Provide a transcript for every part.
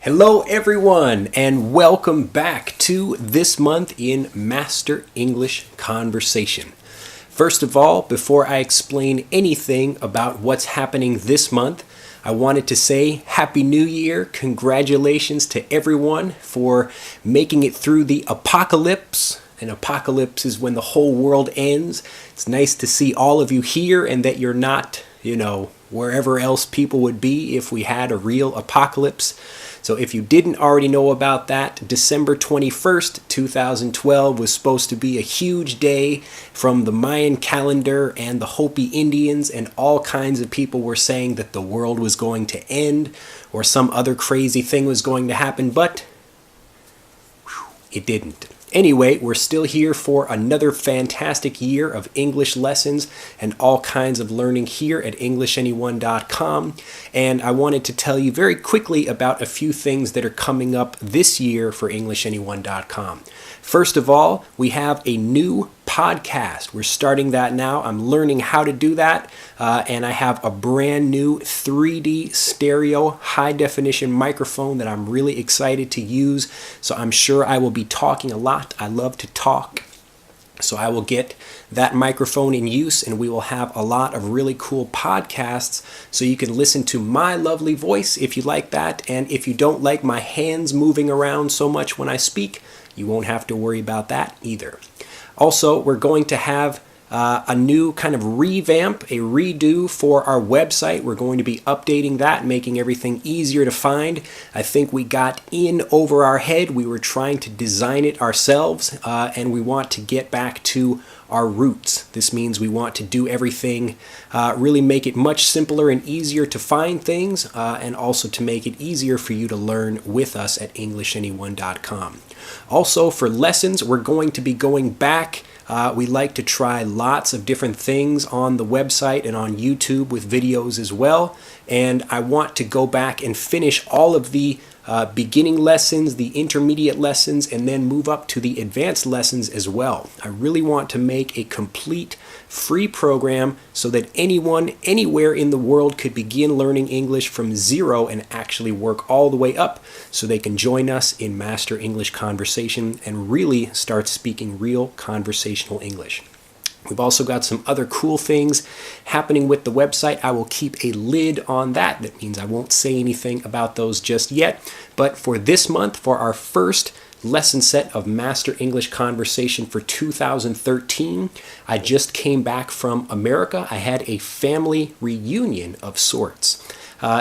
Hello everyone and welcome back to This Month in Master English Conversation. First of all, before I explain anything about what's happening this month, I wanted to say Happy New Year. Congratulations to everyone for making it through the apocalypse. An apocalypse is when the whole world ends. It's nice to see all of you here and that you're not, wherever else people would be if we had a real apocalypse. So if you didn't already know about that, December 21st, 2012 was supposed to be a huge day from the Mayan calendar and the Hopi Indians, and all kinds of people were saying that the world was going to end or some other crazy thing was going to happen, but it didn't. Anyway, we're still here for another fantastic year of English lessons and all kinds of learning here at EnglishAnyone.com. And I wanted to tell you very quickly about a few things that are coming up this year for EnglishAnyone.com. First of all, we have a new podcast. We're starting that now. I'm learning how to do that. And I have a brand new 3D stereo high definition microphone that I'm really excited to use. So I'm sure I will be talking a lot. I love to talk. So I will get that microphone in use and we will have a lot of really cool podcasts so you can listen to my lovely voice if you like that. And if you don't like my hands moving around so much when I speak, you won't have to worry about that either. Also, we're going to have a new kind of revamp, a redo for our website. We're going to be updating that, making everything easier to find. I think we got in over our head. We were trying to design it ourselves, and we want to get back to our roots. This means we want to do everything, really make it much simpler and easier to find things, and also to make it easier for you to learn with us at EnglishAnyone.com. Also, for lessons, we're going to be going back. We like to try lots of different things on the website and on YouTube with videos as well. And I want to go back and finish all of the beginning lessons, the intermediate lessons, and then move up to the advanced lessons as well. I really want to make a complete free program so that anyone, anywhere in the world could begin learning English from zero and actually work all the way up so they can join us in Master English Conversation and really start speaking real conversational English. We've also got some other cool things happening with the website. I will keep a lid on that. That means I won't say anything about those just yet. But for this month, for our first lesson set of Master English Conversation for 2013, I just came back from America. I had a family reunion of sorts.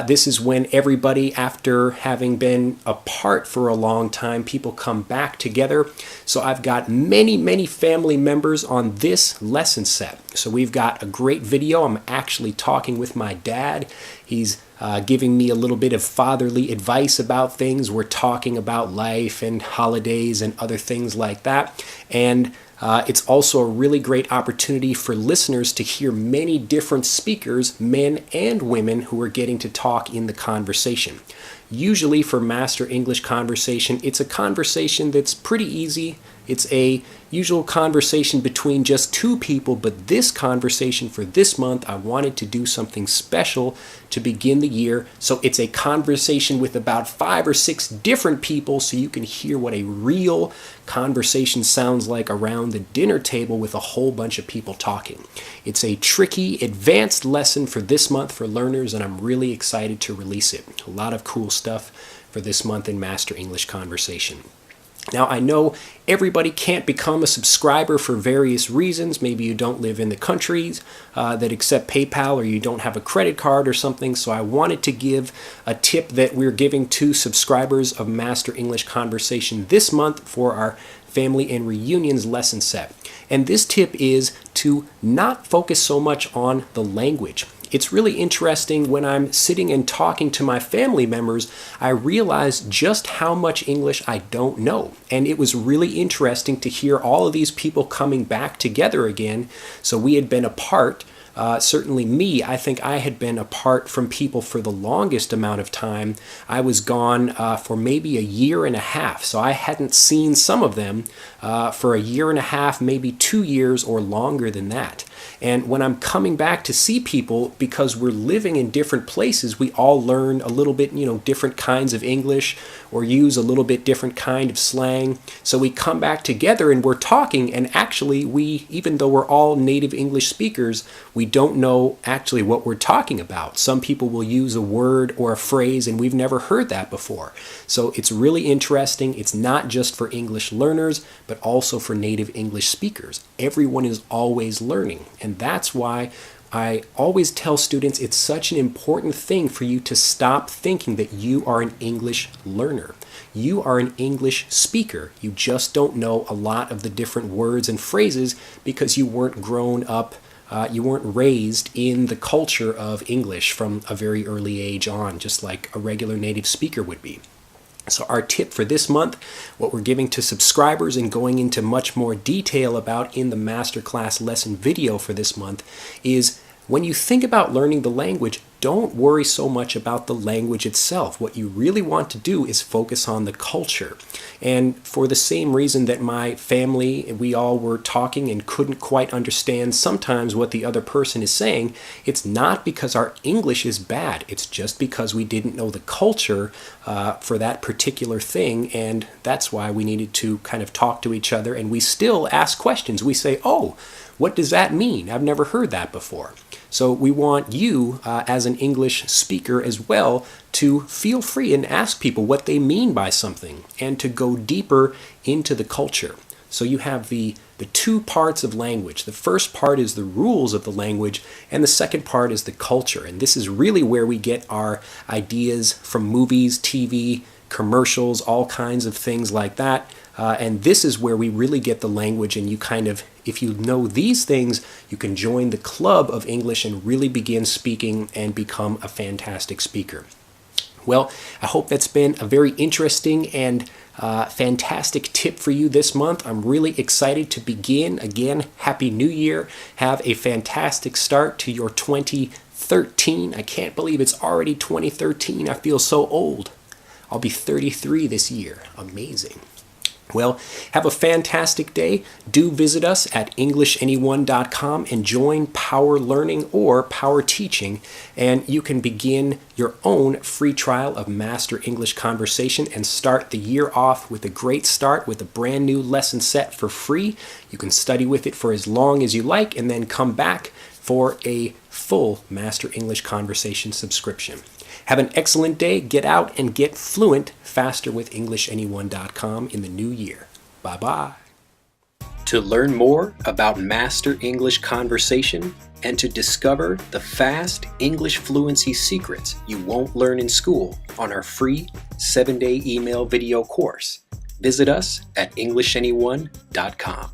This is when everybody, after having been apart for a long time, people come back together. So I've got many family members on this lesson set. So we've got a great video. I'm actually talking with my dad. He's giving me a little bit of fatherly advice about things. We're talking about life and holidays and other things like that. And it's also a really great opportunity for listeners to hear many different speakers, men and women, who are getting to talk in the conversation. Usually for Master English Conversation, it's a conversation that's pretty easy. It's a usual conversation between just two people, but this conversation for this month, I wanted to do something special to begin the year. So it's a conversation with about 5 or 6 different people so you can hear what a real conversation sounds like around the dinner table with a whole bunch of people talking. It's a tricky, advanced lesson for this month for learners, and I'm really excited to release it. A lot of cool stuff for this month in Master English Conversation. Now, I know everybody can't become a subscriber for various reasons. Maybe you don't live in the countries that accept PayPal, or you don't have a credit card or something. So I wanted to give a tip that we're giving to subscribers of Master English Conversation this month for our Family and Reunions lesson set. And this tip is to not focus so much on the language. It's really interesting when I'm sitting and talking to my family members, I realize just how much English I don't know. And it was really interesting to hear all of these people coming back together again. So we had been apart certainly me, I think I had been apart from people for the longest amount of time. I was gone for maybe a year and a half, so I hadn't seen some of them for a year and a half, maybe 2 years or longer than that. And when I'm coming back to see people, because we're living in different places, we all learn a little bit, different kinds of English or use a little bit different kind of slang. So we come back together and we're talking, and actually even though we're all native English speakers, we don't know actually what we're talking about. Some people will use a word or a phrase and we've never heard that before. So it's really interesting. It's not just for English learners, but also for native English speakers. Everyone is always learning. And that's why I always tell students it's such an important thing for you to stop thinking that you are an English learner. You are an English speaker. You just don't know a lot of the different words and phrases because you weren't grown up, you weren't raised in the culture of English from a very early age on, just like a regular native speaker would be. So our tip for this month, what we're giving to subscribers and going into much more detail about in the masterclass lesson video for this month, is when you think about learning the language, don't worry so much about the language itself. What you really want to do is focus on the culture. And for the same reason that my family, we all were talking and couldn't quite understand sometimes what the other person is saying, it's not because our English is bad. It's just because we didn't know the culture for that particular thing. And that's why we needed to kind of talk to each other. And we still ask questions. We say, oh, what does that mean? I've never heard that before. So we want you, as an English speaker as well, to feel free and ask people what they mean by something and to go deeper into the culture. So you have the two parts of language. The first part is the rules of the language, and the second part is the culture. And this is really where we get our ideas from movies, TV, commercials, all kinds of things like that. And this is where we really get the language, and you kind of, if you know these things, you can join the club of English and really begin speaking and become a fantastic speaker. Well, I hope that's been a very interesting and fantastic tip for you this month. I'm really excited to begin. Again, Happy New Year. Have a fantastic start to your 2013. I can't believe it's already 2013. I feel so old. I'll be 33 this year. Amazing. Well, have a fantastic day. Do visit us at EnglishAnyone.com and join Power Learning or Power Teaching, and you can begin your own free trial of Master English Conversation and start the year off with a great start with a brand new lesson set for free. You can study with it for as long as you like and then come back for a full Master English Conversation subscription. Have an excellent day. Get out and get fluent faster with EnglishAnyone.com in the new year. Bye-bye. To learn more about Master English Conversation and to discover the fast English fluency secrets you won't learn in school on our free 7-day email video course, visit us at EnglishAnyone.com.